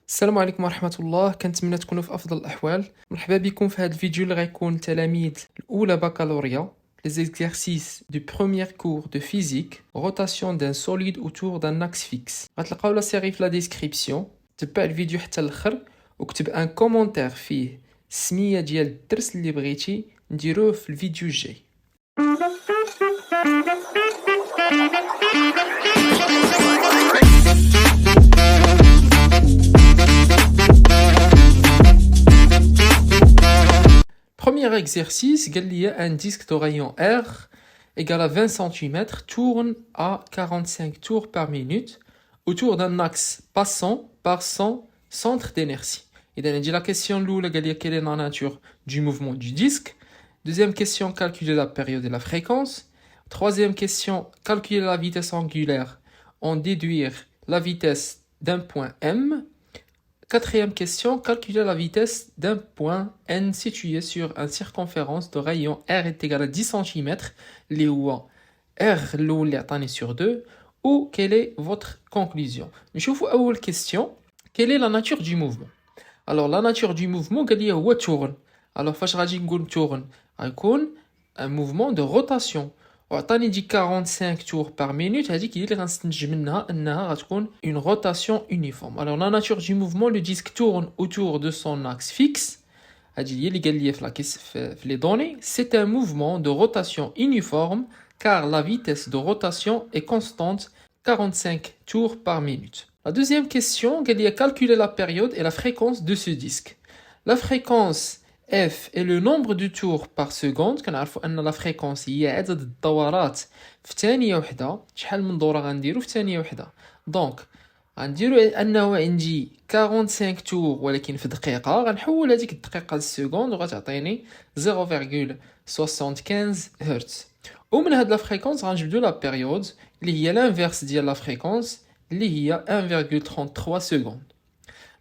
السلام عليكم ورحمة الله. كنتمنى تكونوا في أفضل الأحوال. مرحبا بكم في هذا الفيديو اللي غيكون تلاميذ الأولى بكالوريا les exercices du premier cours de physique rotation d'un solide autour d'un axe fixe. غتلقاو لا سيري في لا ديسكريبسيون. تبع الفيديو حتى الاخر وكتب ان كومونتير فيه السمية ديال الدرس اللي بغيتي نديروه في الفيديو الجاي. Premier exercice, un disque de rayon R égal à 20 cm tourne à 45 tours par minute autour d'un axe passant par son centre d'inertie. Et donc, la question quelle est la nature du mouvement du disque. Deuxième question, calculer la période et la fréquence. Troisième question, calculer la vitesse angulaire en déduire la vitesse d'un point M. Quatrième question, calculer la vitesse d'un point N situé sur une circonférence de rayon R est égal à 10 cm, R l'eau sur 2, ou quelle est votre conclusion? Je vous pose la question, quelle est la nature du mouvement? Alors, la nature du mouvement, c'est tourne. Alors, فاش غادي نقول tourne, غيكون un mouvement de rotation. وعطاني دي 45 tours par minute, هذيك هي اللي غنستنتج منها انها غتكون une rotation uniforme. Alors la nature du mouvement, le disque tourne autour de son axe fixe. هذه هي اللي قال لي في les données, c'est un mouvement de rotation uniforme car la vitesse de rotation est constante 45 tours par minute. La deuxième question, قال لي calculer la période et la fréquence de ce disque. La fréquence F est le nombre de tours par seconde. كنعرفوا ان لا فريكونس هي عدد الدورات في ثانيه وحده. شحال من دوره غنديروا في ثانيه وحده؟ دونك غنديروا انه عندي 45 تور ولكن في دقيقه. غنحول هذيك الدقيقه للسكوند وغتعطيني 0.75 هرتز. ومن هاد لا فريكونس غنجبدوا لا بيريود اللي هي لانفيرس ديال لا فريكونس اللي هي 1.33 secondes.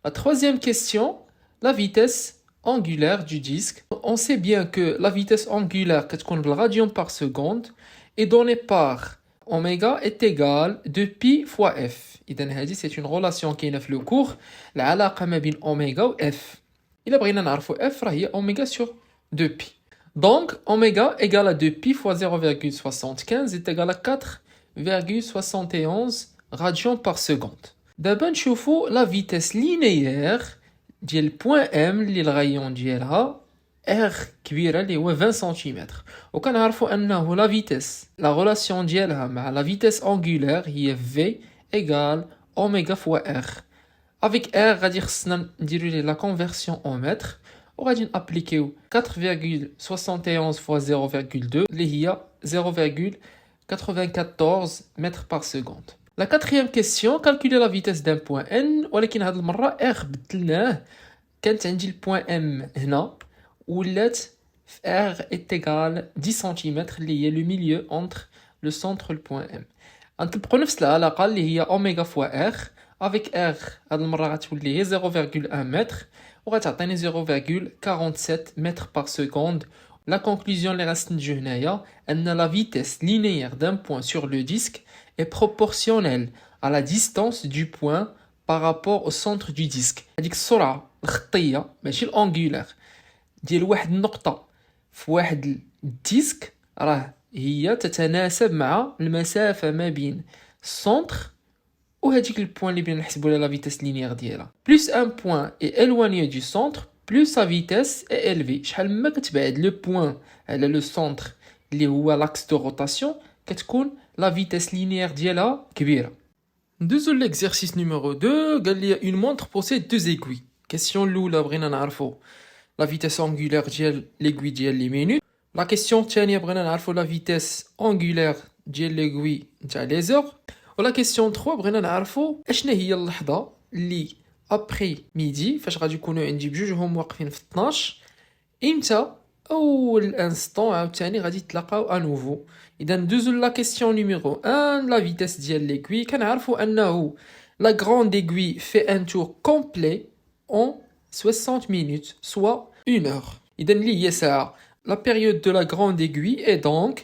La troisième question, la vitesse angulaire du disque. On sait bien que la vitesse angulaire le radian par seconde est donnée par oméga est égal de pi fois f. C'est une relation qui est dans le cours. La علاقة ما بين oméga و f. إلا بغينا نعرفوا f هي oméga sur 2pi. Donc oméga égale à 2pi fois 0.75 est égal à 4,71 radians par seconde. D'abord نشوفوا la vitesse linéaire ديال point M اللي الغيون ديالها R كبيرة اللي هو 20 سنتيمتر. وكنعرفوا انه لا فيتيس لا غولاسيون ديالها مع لا فيتيس انغولير هي V égale اوميغا فوا R. avec R غادي خصنا نديرو ليه لا كونفيرسيون en متر وغادي نابليكيو 4,71 fois 0.2 اللي هي 0.94 mètres par seconde. La quatrième question, calculer la vitesse d'un point N, ولكن هاد المرة R بدلناه. كانت عندي البوان M هنا ولات R est égal 10 cm اللي هي le milieu entre le centre et le point M. غنطبقوا نفس العلاقة اللي هي أوميغا فوا R. avec R هاد المرة غتولي هي 0.1 متر وغتعطيني 0.47 mètres par seconde. La conclusion اللي غنستنتجو هنايا أن la vitesse linéaire d'un point sur le disque est proportionnelle à la distance du point par rapport au centre du disque. هذيك السرعة الخطية ماشي الانغولير ديال واحد النقطة في واحد الديسك راه هي تتناسب مع المسافة ما بين السنتر وهذيك البوان اللي بغينا نحسبوا لها لا فيتيس لينيير ديالها. plus un point est éloigné du centre plus sa vitesse est élevée. شحال ما كتبعد لو بوين على لو سنتر اللي هو لاكس دو روتاسيون كتكون la vitesse linéaire ديالها كبيرة. ندوزو l'exercice numéro 2. قال لي une montre possède deux aiguilles. question الأولى بغينا نعرفو la vitesse angulaire ديال l'aiguille ديال لي مينوت. la question الثانية بغينا نعرفو la vitesse angulaire ديال l'aiguille نتاع لي زور. و la question 3 بغينا نعرفو اشنا هي اللحظة اللي ابري ميدي فاش غادي يكونوا عندي بجوجهم واقفين في 12 امتى اول انستون عاوتاني غادي يتلاقاو انوفو. اذا ندوزو لا كيسيون نيميرو 1 لا فيتيس ديال ليغوي. كنعرفوا انه لا غروند ايغوي في ان تور كومبلي en 60 minutes soit 1 heure. اذا اللي هي ساعه. la période de la grande aiguille est donc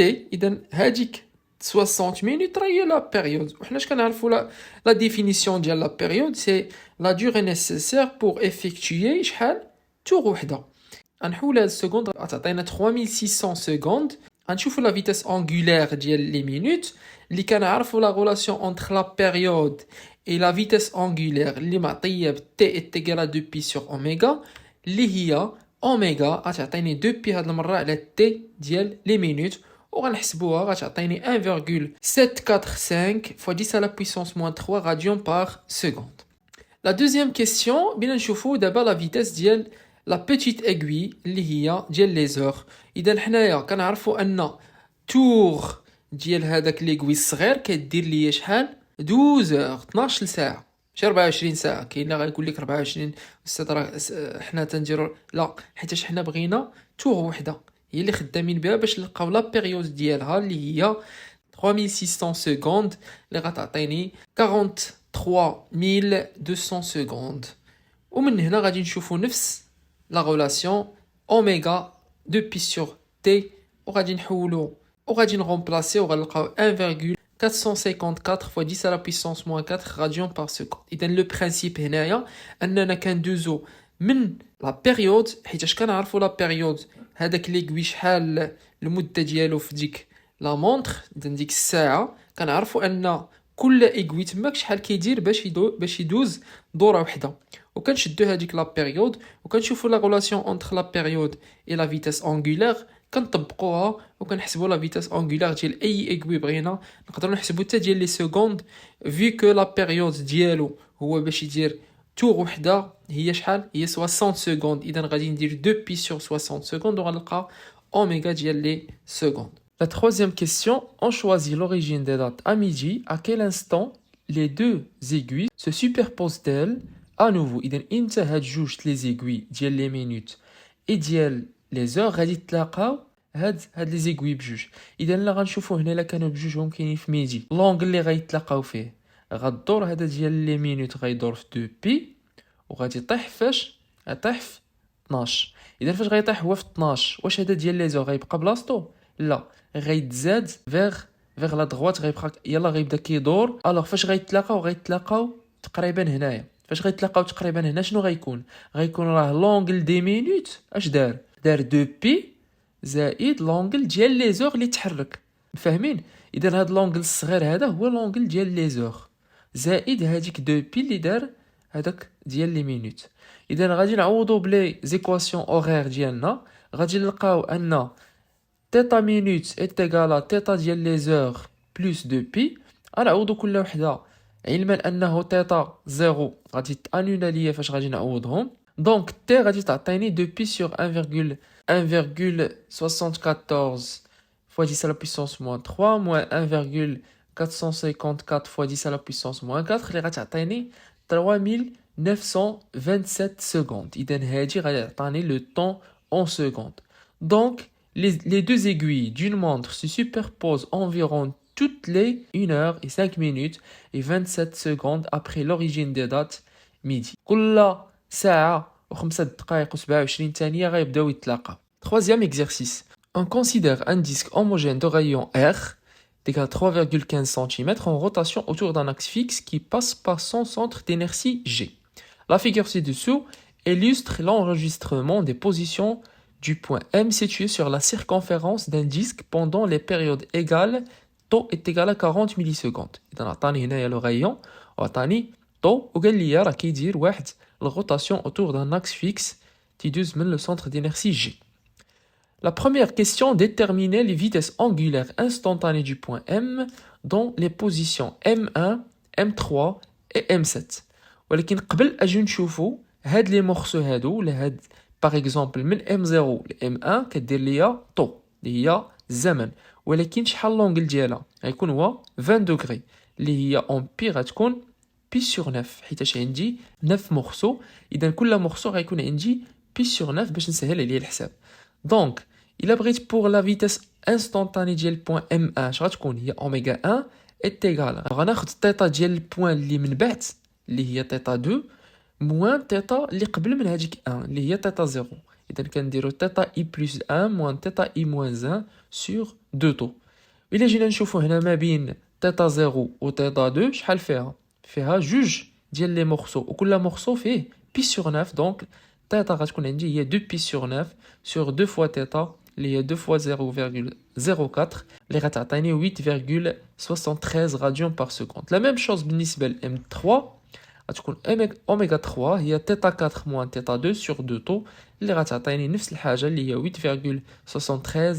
t. اذا هذيك 60 minutes راهي la période. وحنا اش كنعرفوا la définition ديال la période c'est la durée nécessaire pour effectuer شحال tour وحده. غنحولها للسكوند غتعطينا 3600 secondes. غنشوفوا la vitesse angulaire ديال les minutes اللي كنعرفوا la relation entre la période et la vitesse angulaire اللي معطيه ب t est égal à 2pi sur oméga اللي هي اوميغا غتعطيني 2pi هاد المره على t ديال les minutes وغنحسبوها غتعطيني 1,745 fois 10 à la puissance moins 3 radians par seconde. La deuxième question بينا نشوفوا دابا la vitesse ديال la petite aiguille اللي هي ديال les heures. اذا حنايا كنعرفوا ان tour ديال هذاك ليغوي الصغير كدير ليا شحال 12 12 ساعه ماشي 24 ساعه. كاين اللي غايقول لك 24 استاذ راه حنا تنديروا لا حيتاش حنا بغينا تور وحده هي اللي خدامين بها باش نلقاو لا بيريود ديالها اللي هي 3600 سكوند اللي غتعطيني 43200 سكوند. ومن هنا غادي نشوفوا نفس لا غولاسيون اوميغا 2 بي سور تي وغادي نحولوا وغادي نغومبلاسي وغنلقاو 1,454 fois 10 à la puissance moins 4 radians par seconde. إذا لو برينسيپ هنايا أننا كندوزو من لا بيريود حيتاش كنعرفوا لا بيريود هذاك ليغوي شحال المدة ديالو في ديك لا مونطر ديك الساعة كنعرفوا أن كل ايغوي تماك شحال كيدير باش يدوز دوره وحده وكنشدو هذيك لا بيريود وكنشوفوا لا ريلاسيون اونتر لا بيريود اي لا فيتاس انغولير كنطبقوها وكنحسبوا لا فيتاس انغولير ديال اي ايغوي بغينا نقدروا نحسبوا حتى ديال لي سكوند في كو لا بيريود ديالو هو باش يدير تور وحده هي شحال هي 60 سكوند. اذا غادي ندير 2 بي sur 60 سكوند وغنلقى اوميغا ديال لي سكوند. La troisième question, on choisit l'origine des dates à midi. À quel instant les deux aiguilles se superposent-elles à nouveau? إذا أنت هاد جوج لي زيغوي ديال لي مينوت اي ديال لي زور غادي تلاقاو هاد لي زيغوي بجوج. إذا لا غنشوفوا هنا الا كانوا بجوجهم كاينين في ميدي لونغل اللي غيتلاقاو فيه غدور هذا ديال لي مينوت غيدور في 2 بي وغادي يطيح فاش غيطيح في 12. إذا فاش غيطيح هو في 12 واش هذا ديال لي زور غيبقى بلاصتو؟ لا غيتزاد فيغ لا دغوات غيبقى يلا غيبدا كيدور. الوغ فاش غيتلاقاو تقريبا هنايا فاش غيتلاقاو تقريبا هنا شنو غيكون راه لونغل دي مينوت اش دار 2 بي زائد لونغل ديال لي زور اللي تحرك فاهمين. اذا هاد لونغل الصغير هذا هو لونغل ديال لي زور زائد هذيك 2 بي اللي دار هذاك ديال لي مينوت. اذا غادي نعوضوا بلي زيكواسيون اورير ديالنا غادي نلقاو ان تيتا مينوت est égal à تيتا ديال لي زور بلس 2 بي. غنعوضو كل وحده علما انه تيتا 0 غادي تانولا ليا فاش غادي نعوضهم. دونك تي غادي تعطيني 2 بي sur 1,74 fois 10 à la puissance moins 3 moins 1,454 fois 10 à la puissance moins 4 اللي غتعطيني 3927 secondes. إذا هادي غادي تعطيني لو طون en secondes. Donc les deux aiguilles d'une montre se superposent environ toutes les 1 heure et 5 minutes et 27 secondes après l'origine des dates midi. كل ساعة و5 دقائق و27 ثانية غيبداو يتلاقاو. Troisième exercice. On considère un disque homogène de rayon R d'égale 3,15 cm en rotation autour d'un axe fixe qui passe par son centre d'inertie G. La figure ci-dessous illustre l'enregistrement des positions du point M situé sur la circonférence d'un disque pendant les périodes égales. Tau est égal à 40 millisecondes. إذا عطاني هنايا لو غايون وعطاني طو وقال لي راه كيدير واحد الروتاسيون autour d'un axe fixe تيدوز من le centre d'inertie G. La première question, déterminer les vitesses angulaires instantanées du point M dans les positions M1, M3 et M7. ولكن قبل اجي نشوفوا هاد لي مورسو هادو ولا هاد باغ اكزومبل من M0 ل M1 كدير ليا طو اللي هي الزمن ولكن شحال لونغل ديالها غيكون هو 20 دوغري اللي هي اون بي غتكون بي سور 9 حيتاش عندي 9 مورسو. اذا كل مورسو غيكون عندي بي سور 9 باش نسهل عليا الحساب. دونك الا بغيت بور لا فيتاس انستانتاني ديال البوين M1 اش غتكون هي اوميغا 1 est égal غناخد التيتا ديال البوين اللي من بعد اللي هي تيتا 2 موان تيتا اللي قبل من هذيك 1 اللي هي تيتا 0. اذا كنديرو تيتا اي بلس 1 موان تيتا اي موان 1 sur 2 طو إلا جينا نشوفو هنا ما بين تيتا 0 و تيتا 2 شحال فيها جوج ديال لي مورسو وكل مورسو فيه بي سور 9 دونك تيتا غتكون عندي هي 2 بي سور 9 سور 2 فوا تيتا اللي هي 2 فوا 0.04 اللي غتعطيني 8.73 راديون بار سكوند. لا ميم شوز بالنسبه ل ام 3 غتكون اوميغا 3 هي تيتا 4 موان تيتا 2 سور 2 طو اللي غتعطيني نفس الحاجه اللي هي 8.73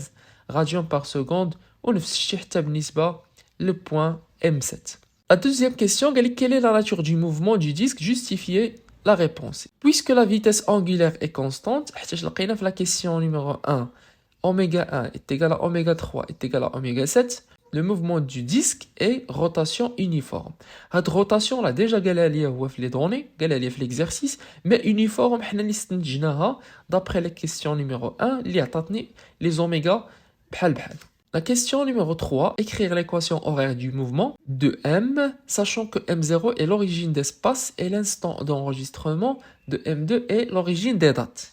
راديون بار سكوند ونفس الشيء حتى بالنسبه للبوان M7. La deuxième question, quelle est la nature du mouvement du disque? Justifiez la réponse. Puisque la vitesse angulaire est constante, la question numéro 1, oméga 1 est égal à oméga 3 est égal à oméga 7, le mouvement du disque est rotation uniforme. Cette rotation, on l'a déjà galéré les données, galéré l'exercice, mais uniforme, d'après la question numéro 1, les oméga bhal. La question numéro 3, écrire l'équation horaire du mouvement de M, sachant que M0 est l'origine d'espace et l'instant d'enregistrement de M2 est l'origine des dates.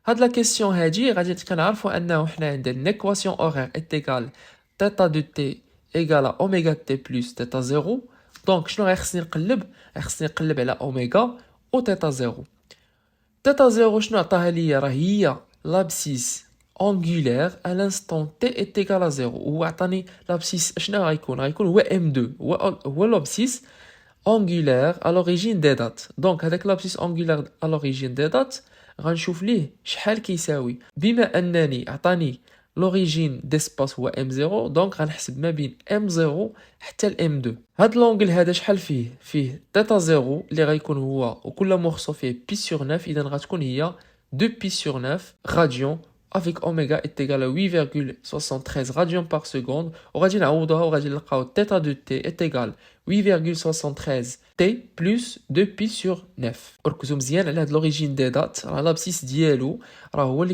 La question هادي غادي كنعرفوا انه حنا عندنا l'équation horaire est égale θ de t égale à oméga t plus θ 0. Donc شنو غيخصني نقلب على اوميغا و θ 0. θ 0 شنو عطاها ليا راه هي l'abscisse angulaire à l'instant t est égal à 0 ou عطاني l'abscisse شنو غيكون هو m2 هو l'abscisse angulaire à l'origine des dates. Donc هذاك l'abscisse angulaire à l'origine des dates غنشوف ليه شحال كيساوي بما انني عطاني l'origine d'espace هو m0 دونك غنحسب ما بين m0 حتى ل m2. هاد لونغل هذا شحال فيه θ 0 اللي غيكون هو وكل مورسو فيه بي سور 9 اذا غتكون هي 2 بي سور 9 راديون avec oméga est égal à 8.73 radions par seconde. وغادي نعوضوها وغادي نلقاو θ de t est égal 8.73 t plus 2 pi sur 9. ركزوا مزيان على هاد l'origine des dates. راه لابسيس ديالو راه هو اللي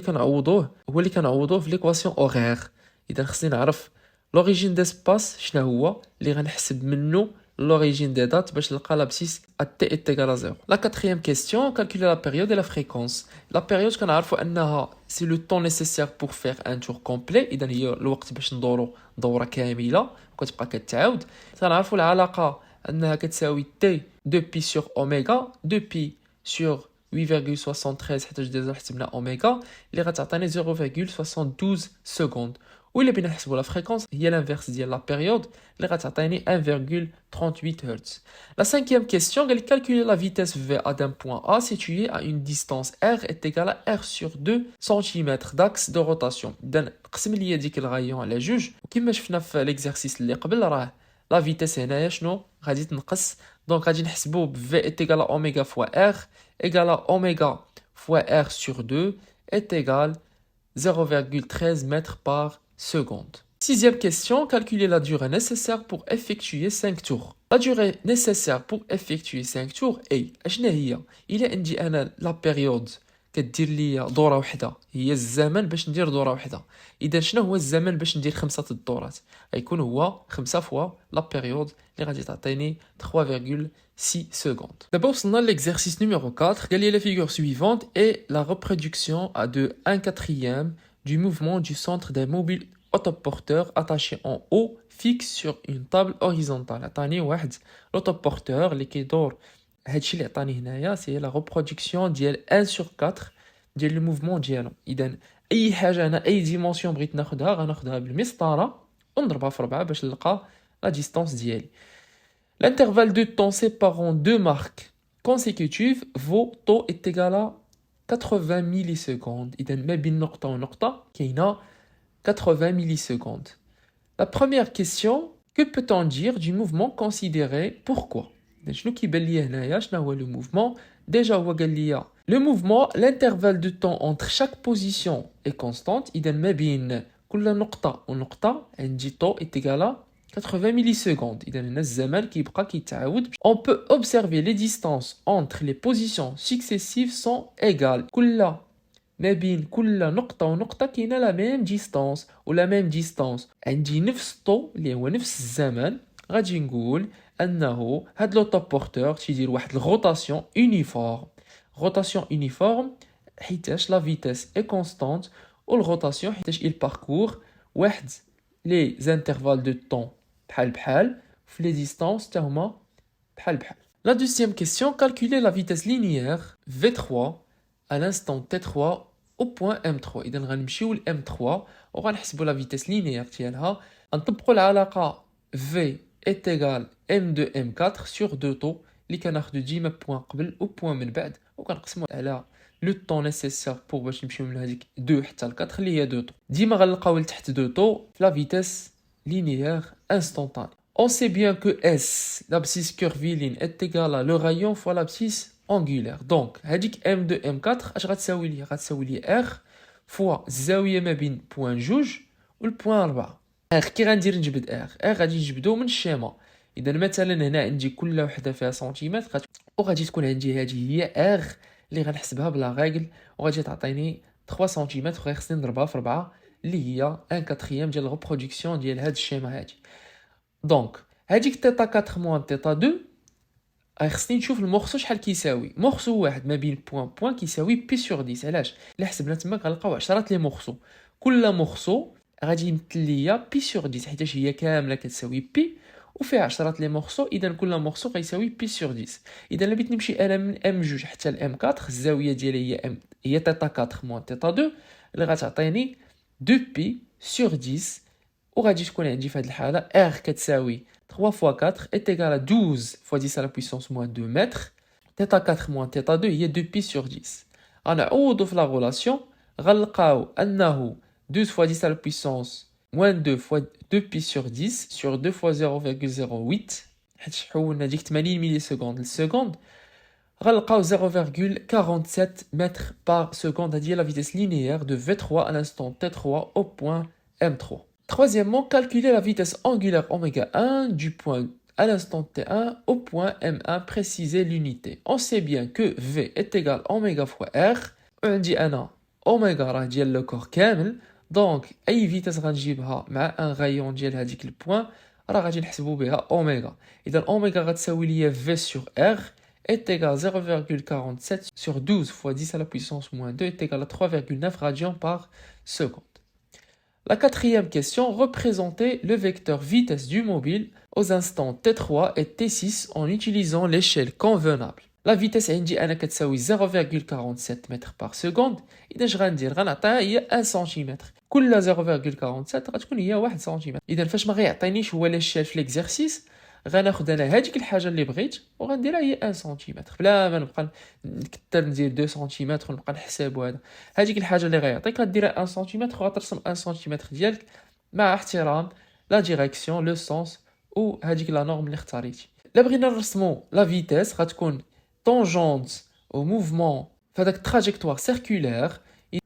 كنعوضوه في l'équation horaire. اذا خصني نعرف l'origine d'espace شنو هو اللي غنحسب منه l'origine des dates باش نلقى l'abscisse à t est égal à 0. La quatrième question, calculer la période et la fréquence. La période كنعرفوا انها c'est le temps nécessaire pour faire un tour complet. اذا هي الوقت باش ندورو دوره كامله وكتبقى كتعاود. كنعرفوا العلاقه انها كتساوي t 2 pi sur oméga 2 pi sur 8.73 حيت ديجا حسبنا اوميغا اللي غتعطيني 0.72 secondes. وإلا بينا نحسبوا لا فريكونس هي l'inverse ديال لا بيريود اللي غتعطيني 1.38 Hz. La cinquième question, calculer la vitesse VA d'un point A situé à une distance R est égale à R sur 2 cm d'axe de rotation. إذا نقسم لي ديك الغايون على جوج وكما شفنا في l'exercice اللي قبل راه لا فيتيس هنايا شنو غادي تنقص. دونك غادي نحسبوا ب V est égal à oméga fois R égale à oméga fois R sur 2 est égal 0.13 mètres par seconde. Sixième question, calculer la durée nécessaire pour effectuer 5 tours. La durée nécessaire pour effectuer 5 tours est اشنا هي إلا عندي أنا لا بيريود كدير لي دورة وحدة هي الزمن باش ندير دورة وحدة. إذا شنو هو الزمن باش ندير 5 الدورات؟ غيكون هو 5 فوا لا بيريود اللي غادي تعطيني 3.6 secondes. D'abord وصلنا l'exercice numéro 4. قال لي la figure suivante est la reproduction à de 1/4 du mouvement du centre d'un mobile autoporteur attaché en haut fixe sur une table horizontale. عطاني واحد l'autoporteur اللي كيدور. هادشي اللي عطاني هنايا سي لا reproduction ديال 1/4 ديال الموفمون ديالو. اذا اي حاجه انا اي ديمونسيون بغيت ناخذها غناخذها بالمسطره ونضربها في 4 باش نلقى لا ديستانس ديالي. L'intervalle de temps séparant deux marques consécutives vaut taux est égal à 80 millisecondes. إذا ما بين نقطة ونقطة كاينة 80 millisecondes. La première question, que peut-on dire du mouvement considéré? Pourquoi? شنو كيبان ليا هنايا شنو هو le mouvement? Déjà هو قال ليا le mouvement, l'intervalle de temps entre chaque position est constante. إذا ما بين كل نقطة ونقطة عندي taux est égal à 80 millisecondes. إذا هنا الزمن كيبقى كيتعاود. On peut observer les distances entre les positions successives sont égales. ما بين كل نقطة ونقطة كاينة لا ميم ديستانس ولا ميم ديستانس عندي نفس الطو اللي هو نفس الزمن. غادي نقول انه هاد لوطوبورتور تيدير واحد الروتاسيون يونيفورم حيتاش لا فيتاس اي كونستانت والروتاسيون حيتاش il parcourt واحد les intervalles de temps بحال بحال les distances تهما بحال بحال. La deuxième question, calculer la vitesse linéaire V3 à l'instant T3 au point M3. إذا غنمشيو ل M3 وغنحسبوا la vitesse linéaire ديالها غنطبقوا العلاقة V est égal M2 M4 sur 2 taux اللي كناخدو ديما بوين قبل و بوين من بعد وكنقسموا على لو طون نيسيسير بور باش نمشيو من هذيك 2 حتى ل 4 اللي هي 2 طو. ديما غنلقاو لتحت 2 طو في لا فيتيس linéaire instantanée. On sait bien que S, l'abscisse curviligne, est égale à le rayon fois l'abscisse angulaire. Donc, هذيك M2 M4 اش غتساوي لي؟ غتساوي لي R فوا الزاوية ما بين بوين جوج والبوين 4. R كي غندير نجبد R غادي نجبدو من الشيما. إذا مثلا هنا عندي كل وحدة فيها سنتيمتر وغادي تكون عندي هذه هي R اللي غنحسبها بلا ريغل وغادي تعطيني 3 سنتيمتر وغيخصني نضربها في 4 اللي هي 1/4 ديال الريبرودكسيون ديال هاد الشيما هادي. دونك هاديك تيتا 4 موان تيتا 2 غيخصني نشوف المورسو شحال كيساوي. مورسو واحد ما بين بوين كيساوي بي سور 10. علاش؟ الا حسبنا تما غنلقاو 10 لي مورسو، كل مورسو غادي يمثل ليا بي سور 10 حيتاش هي كامله كتساوي بي وفيها 10 لي مورسو. اذا كل مورسو غيساوي بي سور 10. اذا الا بغيت نمشي انا من ام 2 حتى ل ام 4 الزاويه ديالي هي ام هي تيتا 4 موان تيتا 2 اللي غتعطيني 2 بي سور 10 وغادي تكون عندي في هذه الحاله ار كتساوي 3 fois 4 est égal à 12 fois 10 à la puissance moins 2 mètres. Θ 4 moins θ 2 هي 2 pi sur 10. غنعوضو في لا غولاسيون غنلقاو انه 12 fois 10 à la puissance moins 2 fois 2 pi sur 10 sur 2 fois 0,08 حيت حولنا ديك 80 ملي سكوند للسكوند غنلقاو 0,47 mètres par seconde. هذه هي la vitesse linéaire de V3 à l'instant T3 au point M3. Troisièmement, calculer la vitesse angulaire oméga 1 du point à l'instant T1 au point M1, préciser l'unité. On sait bien que V est égal à oméga fois R. On dit أنا oméga راه ديال لو كور كامل. دونك أي فيتاس غنجيبها مع ان غايون ديال هذيك البوين راه غادي نحسبوا بها اوميغا. إذا اوميغا غتساوي ليا V sur R est égal à 0,47 sur 12 fois 10 à la puissance moins 2 est égal à 3,9 radians par seconde. La quatrième question, représenter le vecteur vitesse du mobile aux instants T3 et T6 en utilisant l'échelle convenable. La vitesse عندي أنا كتساوي 0,47 mètres par seconde. إذا اش غندير غنعطيها هي 1 سنتيمتر. كل 0,47 غتكون هي 1 سنتيمتر. إذا فاش ما غيعطينيش هو ليشيل في ليكزارسيس غناخد انا هذيك الحاجه اللي بغيت وغنديرها هي 1 سنتيمتر بلا ما نبقى نكثر ندير 2 سنتيمتر ونبقى نحسب هذا. هذيك الحاجه اللي غيعطيك غديرها 1 سنتيمتر وغترسم 1 سنتيمتر ديالك مع احترام لا ديريكسيون لو سونس و هذيك لا نورم اللي اختاريتي. الا بغينا نرسمو لا فيتيس غتكون طونجونت او موفمون فهذاك تراجيكتوار سيركولير.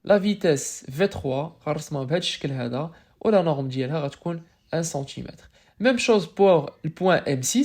لا فيتيس V3 غنرسمها بهذا الشكل هذا ولا نورم ديالها غتكون 1 سنتيمتر. Même chose pour le point M6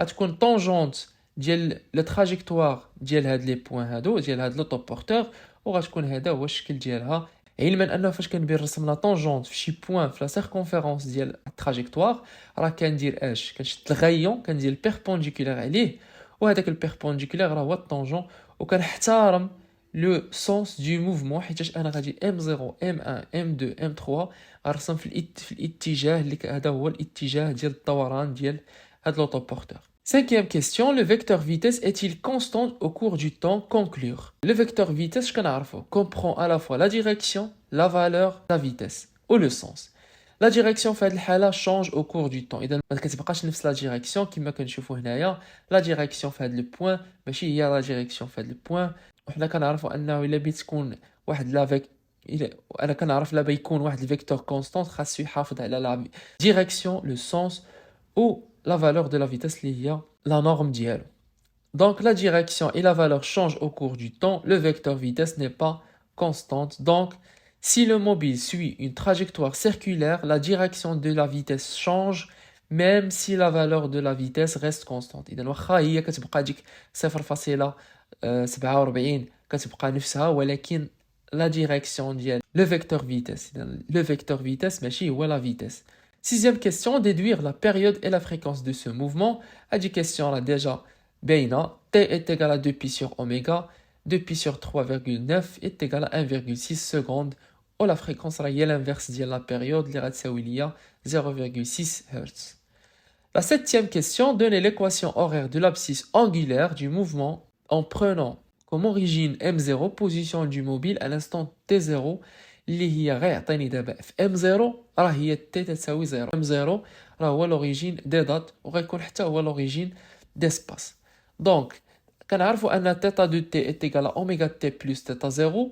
غتكون طونجونت ديال لو تراجيكتوار ديال هاد لي بوين هادو ديال هاد لوطوبورتور وغتكون هذا هو الشكل ديالها. علما انه فاش كنبغي نرسم لا طونجونت في شي بوين في لا سيركونفيرونس ديال التراجيكتوار راه كندير اش كنشد الغايون كندير البيربونديكولير عليه وهذاك البيربونديكولير راه هو الطونجون وكنحترم لو سونس دو موفمون حيتاش انا غادي M0 M1 M2 M3 غنرسم في الاتجاه اللي هذا هو الاتجاه ديال الدوران ديال هاد لوطوبورتور. Cinquième question, le vecteur vitesse est-il constant au cours du temps? Conclure. Le vecteur vitesse, je connais, comprend à la fois la direction, la valeur, la vitesse ou le sens. La direction في هاد الحالة change au cours du temps. إذا ما كتبقاش نفس la direction كما كنشوفوا هنايا. La direction في هاد البوين ماشي هي la direction في هاد البوين. وحنا كنعرفوا انه الا بغيت تكون واحد لافيك انا كنعرف لا بيكون واحد الفيكتور كونستانت خاصو يحافظ على لا ديريكسيون لو سونس او لا فالور دو لا فيتيس اللي هي لا نورم ديالو. Donc la direction et la valeur changent au cours du temps, le vecteur vitesse n'est pas constante. Donc si le mobile suit une trajectoire circulaire, la direction de la vitesse change même si la valeur de la vitesse reste constante. إذا واخا هي كتبقى ديك 0.47 كتبقى نفسها ولكن لا ديريكسيون ديال لو فيكتور فيتيس إذا لو فيكتور فيتيس ماشي هو لا فيتيس. Sixième question, déduire la période et la fréquence de ce mouvement. هذه question là déjà باينه. T est égal à 2 pi sur oméga. 2 pi sur 3,9 est égal à 1,6 secondes ولا fréquence راه هي l'inverse ديال la période اللي غتساوي ليا 0,6 Hz. La septième question, donnez l'équation horaire de l'abscisse angulaire du mouvement en prenant comme origine M0 position du mobile à l'instant T0 اللي هي غيعطيني دابا في M0 راه هي T تساوي 0. M0 راه هو l'origine des dates وغيكون حتى هو l'origine d'espace. Donc كنعرفوا ان θ de T est égal à oméga T plus θ 0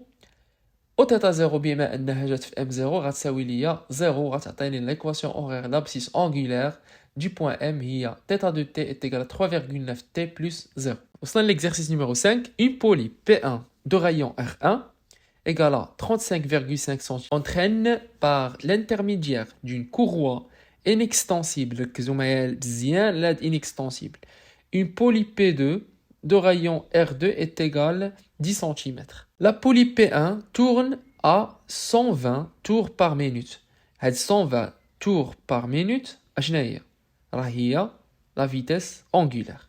و θ 0 بما انها جات في M0 غتساوي ليا 0 غتعطيني l'équation horaire d'abscisse angulaire du point M هي θ de T est égal à 3,9 T plus 0. Au l'exercice numéro 5, une poly P1 de rayon R1 égale à 35,5 cm entraîne par l'intermédiaire d'une courroie inextensible, inextensible. Une poly P2 de rayon R2 est égale à 10 cm. La poly P1 tourne à 120 tours par minute. 120 tours par minute, la vitesse angulaire.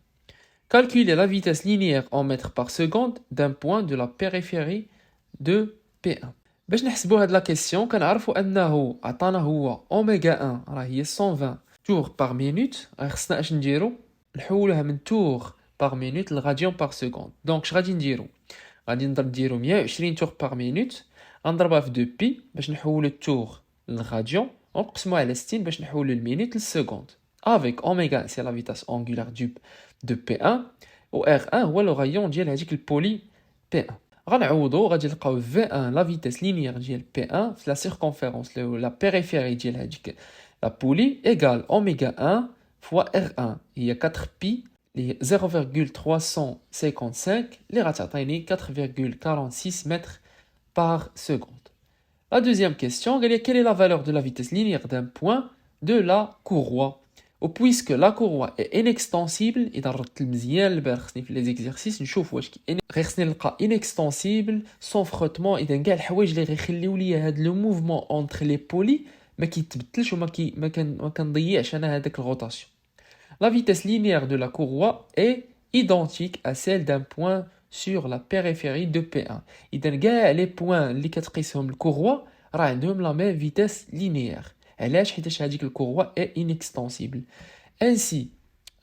Calculer la vitesse linéaire en mètres par seconde d'un point de la périphérie de P1. باش نحسبوا هاد لا كيسيون كنعرفوا انه عطانا هو اوميغا 1 راه هي 120 tours par minute. خصنا اش نديرو نحولوها من tour par minute لغاديون par seconde. دونك اش غادي نديرو غادي نديرو 120 tours par minute غنضربها في 2 بي باش نحولو التور للغاديون ونقسموها على 60 باش نحولو المينيت للسكوند. Avec oméga, c'est la vitesse angulaire de P1 و R1 هو لو غايون ديال هذيك البولي P1. غنعوضو غادي نلقاو V1 لا فيتيس لينيير ديال P1 في لا سيركونفيرونس لا بيريفيري ديال هذيك لا بولي ايغال اوميغا 1 فوا R1 هي 4 بي اللي 0,355 اللي غتعطيني 4,46 mètres par seconde. La deuxième question, quelle est la valeur de la vitesse linéaire d'un point de la courroie? Puisque la courroie est inextensible, إذا رتل مزيان البال خصني في les exercices نشوف واش خصني نلقى inextensible sans frottement إذا كاع الحوايج اللي غيخليو لي هاد لو موفمون entre les polis ما كيتبدلش وما كنضيعش انا هذاك الروتاسيون. La vitesse linéaire de la courroie est identique à celle d'un point sur la périphérie de P1. إذا كاع لي بوين اللي كتقيسهم الكوروا راه عندهم لا ميم فيتيس لينيير. علاش؟ حيتاش هذيك الكوروا اي انكستونسيبل. انسي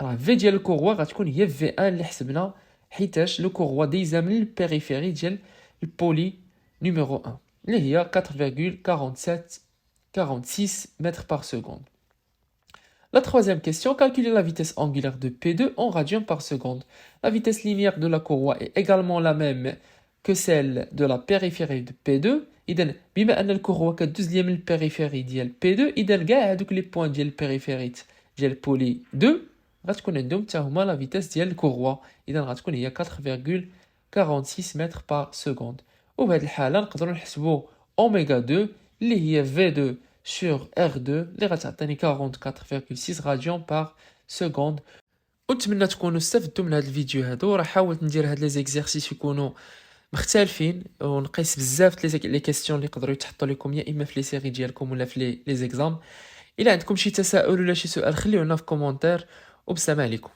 راه في ديال الكوروا غتكون هي في 1 اللي حسبنا حيتاش لو كوروا دايزه من البيريفيري ديال البولي نيميرو 1 اللي هي 4,46 mètres par seconde. La troisième question, calculer la vitesse angulaire de P2 en radians par seconde. La vitesse linéaire de la courroie est également la même que celle de la périphérie de P2. إذن بما أن الكوروا كدوز ليا من البيريفيري ديال P2 إذن كاع هادوك لي بوين ديال البيريفيري ديال بولي 2 غتكون عندهم حتى هما لا فيتيس ديال الكوروا. إذن غتكون هي 4,46 mètres par seconde. وبهاد الحالة نقدروا نحسبوا أوميغا 2 اللي هي V2 sur R2 اللي غتعطيني 44,6 راديون بار سكوند. ونتمنى تكونوا استفدتوا من هذا الفيديو هذا. راه حاولت ندير هاد لي زيكزارسيس يكونوا مختلفين ونقيس بزاف لي كيسيون اللي يقدروا يتحطوا لكم يا اما في لي سيري ديالكم ولا في لي زيكزام. الا عندكم شي تساؤل ولا شي سؤال خليوه لنا في كومونتير وبسلام عليكم.